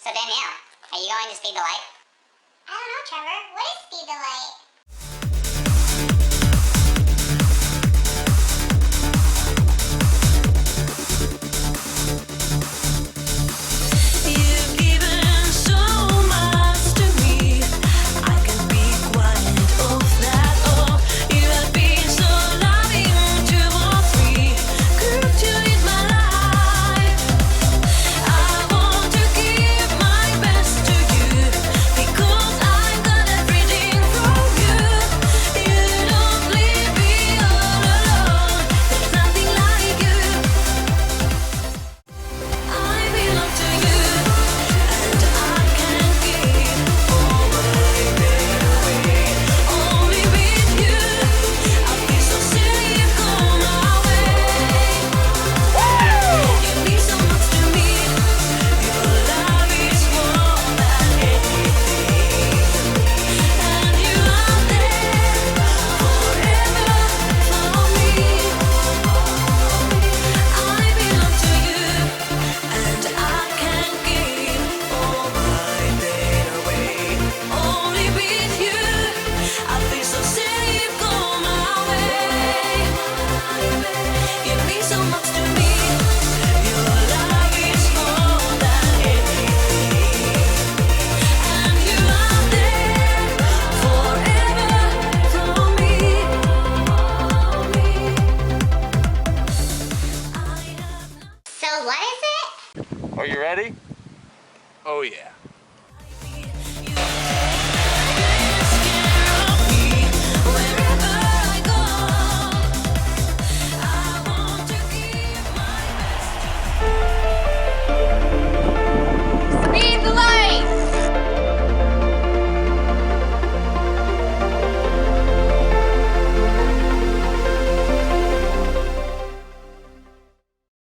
So Danielle, are you going to Speed the Light? I don't know, Trevor. What is Speed the Light? Are you ready? Oh yeah.